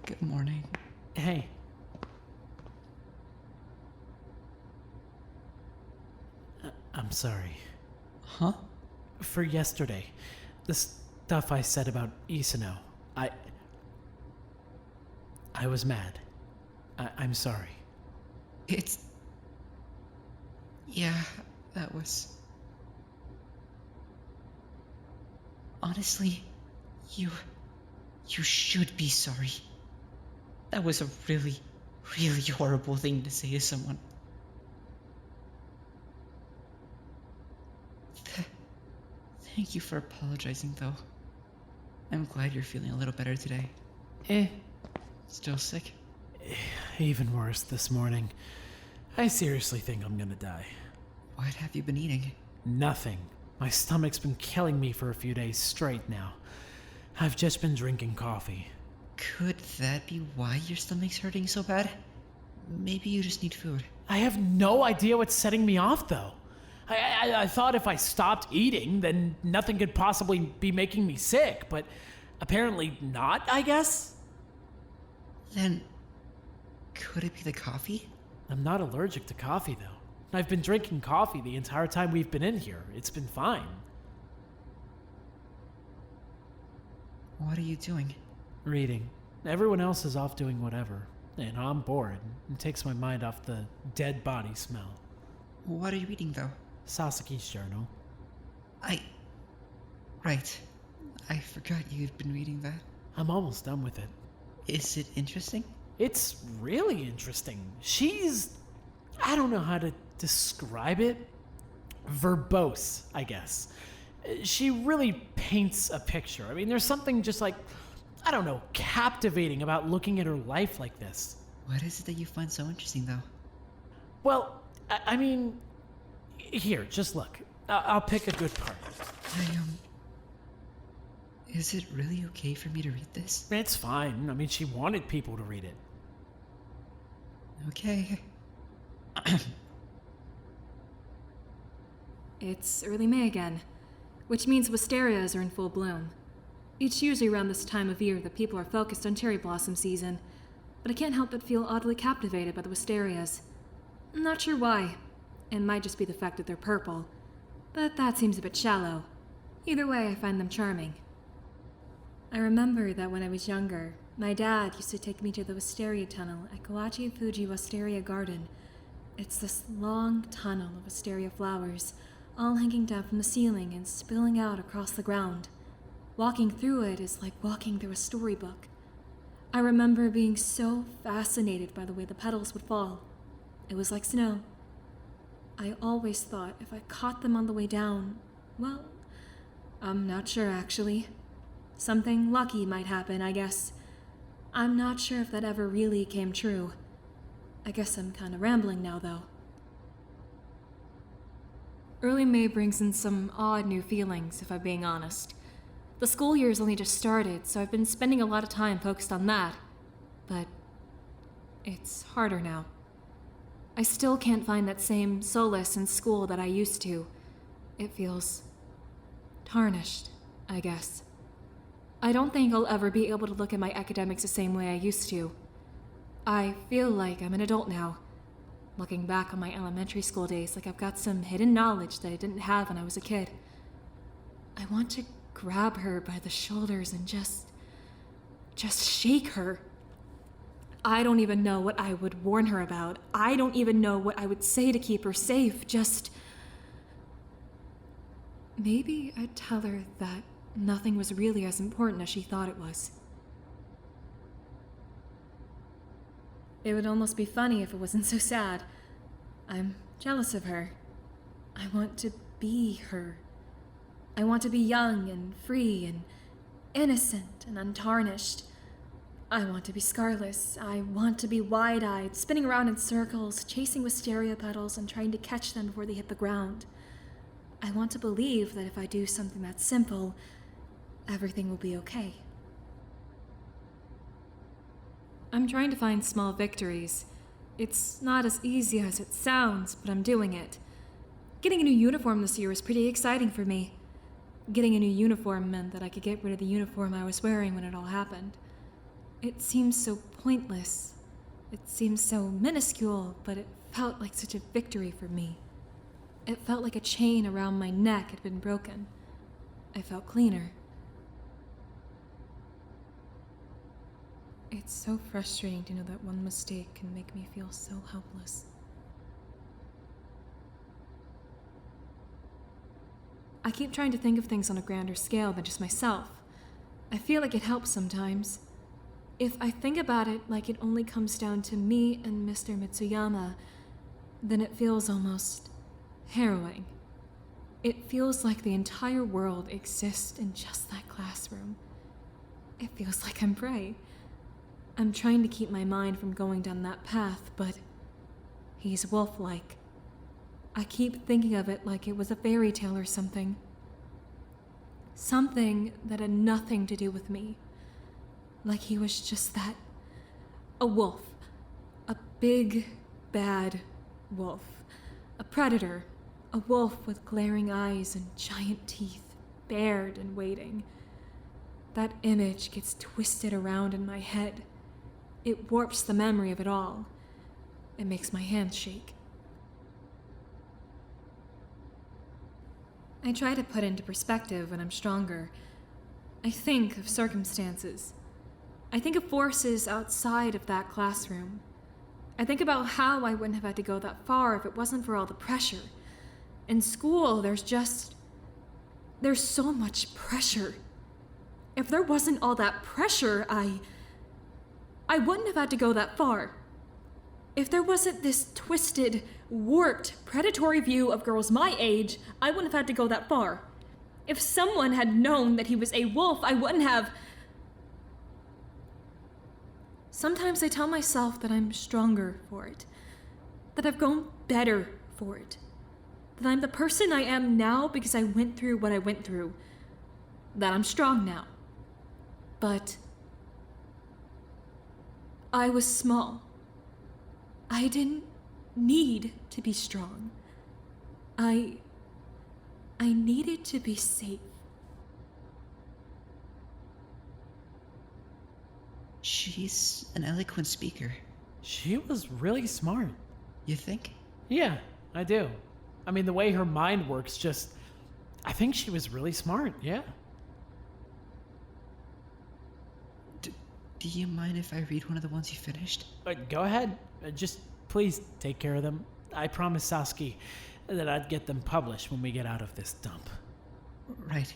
Good morning. Hey. I'm sorry. Huh? For yesterday. The stuff I said about Isano. I was mad. I'm sorry. Yeah, that was... Honestly, you should be sorry. That was a really, really horrible thing to say to someone. Thank you for apologizing, though. I'm glad you're feeling a little better today. Still sick? Even worse this morning. I seriously think I'm gonna die. What have you been eating? Nothing. My stomach's been killing me for a few days straight now. I've just been drinking coffee. Could that be why your stomach's hurting so bad? Maybe you just need food. I have no idea what's setting me off, though. I thought if I stopped eating, then nothing could possibly be making me sick, but apparently not, I guess? Then, could it be the coffee? I'm not allergic to coffee, though. I've been drinking coffee the entire time we've been in here. It's been fine. What are you doing? Reading. Everyone else is off doing whatever, and I'm bored. It takes my mind off the dead body smell. What are you reading, though? Sasaki's journal. Right. I forgot you'd been reading that. I'm almost done with it. Is it interesting? It's really interesting. She's... I don't know how to describe it. Verbose, I guess. She really paints a picture. I mean, there's something just like, I don't know, captivating about looking at her life like this. What is it that you find so interesting, though? Well, I mean... Here, just look. I'll pick a good part. Is it really okay for me to read this? It's fine. I mean, she wanted people to read it. Okay. It's early May again, which means wisterias are in full bloom. It's usually around this time of year that people are focused on cherry blossom season, but I can't help but feel oddly captivated by the wisterias. I'm not sure why. It might just be the fact that they're purple, but that seems a bit shallow. Either way, I find them charming. I remember that when I was younger, my dad used to take me to the wisteria tunnel at Kawachi Fuji Wisteria Garden. It's this long tunnel of wisteria flowers, all hanging down from the ceiling and spilling out across the ground. Walking through it is like walking through a storybook. I remember being so fascinated by the way the petals would fall. It was like snow. I always thought if I caught them on the way down, well, I'm not sure actually. Something lucky might happen, I guess. I'm not sure if that ever really came true. I guess I'm kind of rambling now, though. Early May brings in some odd new feelings, if I'm being honest. The school year's only just started, so I've been spending a lot of time focused on that. But it's harder now. I still can't find that same solace in school that I used to. It feels tarnished, I guess. I don't think I'll ever be able to look at my academics the same way I used to. I feel like I'm an adult now, looking back on my elementary school days like I've got some hidden knowledge that I didn't have when I was a kid. I want to grab her by the shoulders and just shake her. I don't even know what I would warn her about. I don't even know what I would say to keep her safe. Maybe I'd tell her that nothing was really as important as she thought it was. It would almost be funny if it wasn't so sad. I'm jealous of her. I want to be her. I want to be young and free and innocent and untarnished. I want to be scarless. I want to be wide-eyed, spinning around in circles, chasing wisteria petals and trying to catch them before they hit the ground. I want to believe that if I do something that simple, everything will be okay. I'm trying to find small victories. It's not as easy as it sounds, but I'm doing it. Getting a new uniform this year was pretty exciting for me. Getting a new uniform meant that I could get rid of the uniform I was wearing when it all happened. It seemed so pointless. It seemed so minuscule, but it felt like such a victory for me. It felt like a chain around my neck had been broken. I felt cleaner. It's so frustrating to know that one mistake can make me feel so helpless. I keep trying to think of things on a grander scale than just myself. I feel like it helps sometimes. If I think about it like it only comes down to me and Mr. Mitsuyama, then it feels almost harrowing. It feels like the entire world exists in just that classroom. It feels like I'm prey. I'm trying to keep my mind from going down that path, but he's wolf-like. I keep thinking of it like it was a fairy tale or something. Something that had nothing to do with me. Like he was just that. A wolf. A big, bad wolf. A predator. A wolf with glaring eyes and giant teeth, bared and waiting. That image gets twisted around in my head. It warps the memory of it all. It makes my hands shake. I try to put into perspective when I'm stronger. I think of circumstances. I think of forces outside of that classroom. I think about how I wouldn't have had to go that far if it wasn't for all the pressure. In school, there's so much pressure. If there wasn't all that pressure, I wouldn't have had to go that far. If there wasn't this twisted, warped, predatory view of girls my age, I wouldn't have had to go that far. If someone had known that he was a wolf, I wouldn't have... Sometimes I tell myself that I'm stronger for it. That I've grown better for it. That I'm the person I am now because I went through what I went through. That I'm strong now. But... I was small. I didn't need to be strong. I needed to be safe. She's an eloquent speaker. She was really smart. You think? Yeah, I do. I mean, the way her mind works I think she was really smart, yeah. Do you mind if I read one of the ones you finished? Go ahead. Just please take care of them. I promised Sasaki that I'd get them published when we get out of this dump. Right.